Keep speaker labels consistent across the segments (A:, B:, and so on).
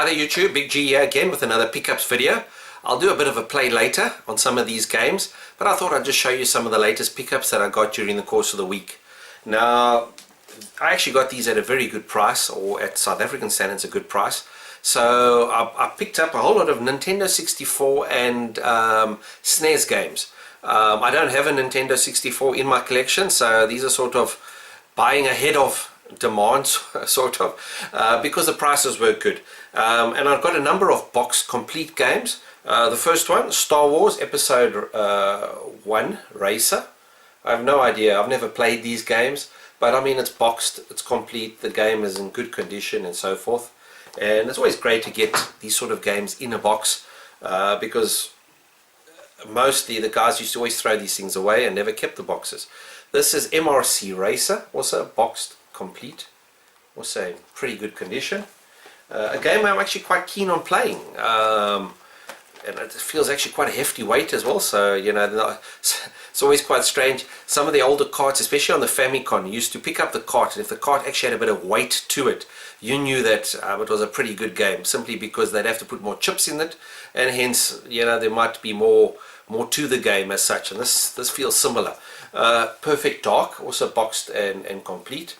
A: Howdy YouTube, Big G here again with another pickups video. I'll do a bit of a play later on some of these games, but I thought I'd just show you some of the latest pickups that I got during the course of the week. Now, I actually got these at a very good price, or at South African standards a good price. So I picked up a whole lot of Nintendo 64 and SNES games. I don't have a Nintendo 64 in my collection, so these are sort of buying ahead of demands, sort of, because the prices were good. And I've got a number of box complete games. The first one, Star Wars Episode 1 Racer. I have no idea, I've never played these games, but I mean it's boxed, it's complete, the game is in good condition and so forth. And it's always great to get these sort of games in a box, because mostly the guys used to always throw these things away and never kept the boxes. This is MRC Racer, also boxed complete, also in pretty good condition. A game I'm actually quite keen on playing, and it feels actually quite a hefty weight as well, so you know, it's always quite strange. Some of the older carts, especially on the Famicom, you used to pick up the cart, and if the cart actually had a bit of weight to it, you knew that it was a pretty good game, simply because they'd have to put more chips in it, and hence, you know, there might be more to the game as such, and this feels similar. Perfect Dark, also boxed and complete.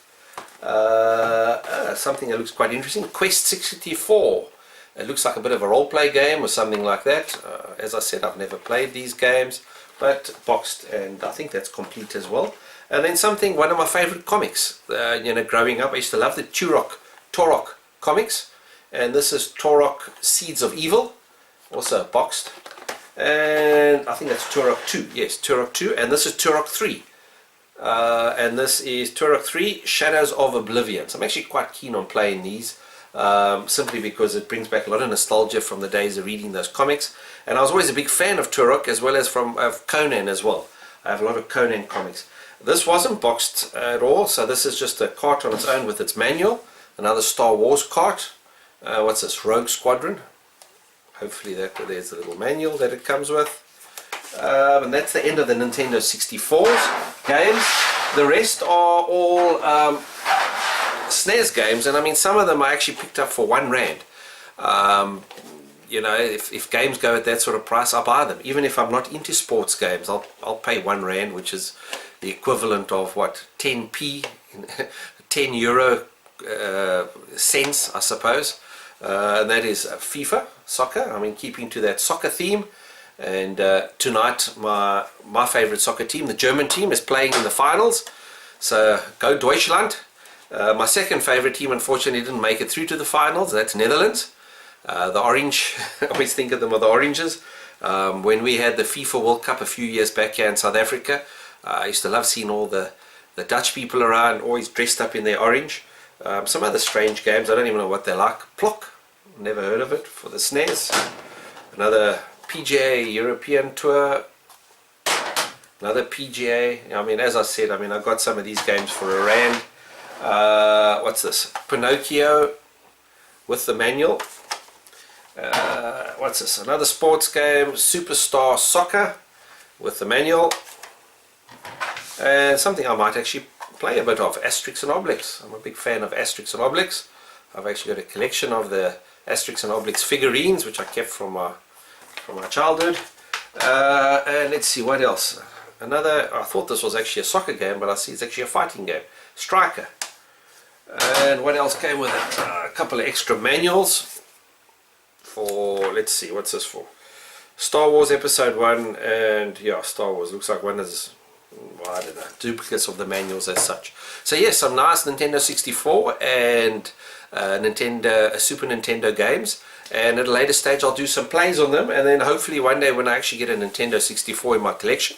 A: Something that looks quite interesting, Quest 64. It looks like a bit of a role-play game or something like that. As I said, I've never played these games, but boxed, and I think that's complete as well. And then something, one of my favorite comics, you know, growing up, I used to love the Turok comics, and this is Turok Seeds of Evil, also boxed. And I think that's Turok 2, yes, Turok 2, and this is Turok 3. And this is Turok 3 Shadows of Oblivion. So I'm actually quite keen on playing these, simply because it brings back a lot of nostalgia from the days of reading those comics. And I was always a big fan of Turok, as well as from Conan as well. I have a lot of Conan comics. This wasn't boxed at all, so this is just a cart on its own with its manual. Another Star Wars cart. What's this? Rogue Squadron. Hopefully there's a little manual that it comes with. And that's the end of the Nintendo 64's games. The rest are all SNES games, and I mean some of them I actually picked up for R1. You know, if games go at that sort of price, I'll buy them. Even if I'm not into sports games, I'll pay R1, which is the equivalent of what, 10p, 10 euro cents, I suppose. And that is FIFA, soccer. I mean, keeping to that soccer theme. And tonight my favorite soccer team, the German team, is playing in the finals, so go Deutschland. My second favorite team unfortunately didn't make it through to the finals, that's Netherlands. The orange, I always think of them as the oranges. When we had the FIFA World Cup a few years back here in South Africa, I used to love seeing all the Dutch people around, always dressed up in their orange. Some other strange games, I don't even know what they're like. Plock, never heard of it, for the SNES. Another PGA European Tour, another PGA. I mean, as I said, I mean, I got some of these games for R1. What's this? Pinocchio with the manual. What's this? Another sports game, Superstar Soccer with the manual. And something I might actually play a bit of, Asterix and Obelix. I'm a big fan of Asterix and Obelix. I've actually got a collection of the Asterix and Obelix figurines, which I kept from my childhood. And let's see what else. Another, I thought this was actually a soccer game, but I see it's actually a fighting game, Striker. And what else came with it? A couple of extra manuals for, let's see, what's this for? Star Wars Episode 1, and yeah, Star Wars, looks like one is, well, I don't know, duplicates of the manuals as such. So yes, some nice Nintendo 64 and Super Nintendo games, and at a later stage I'll do some plays on them, and then hopefully one day when I actually get a Nintendo 64 in my collection,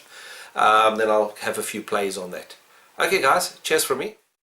A: then I'll have a few plays on that. Okay guys, cheers from me.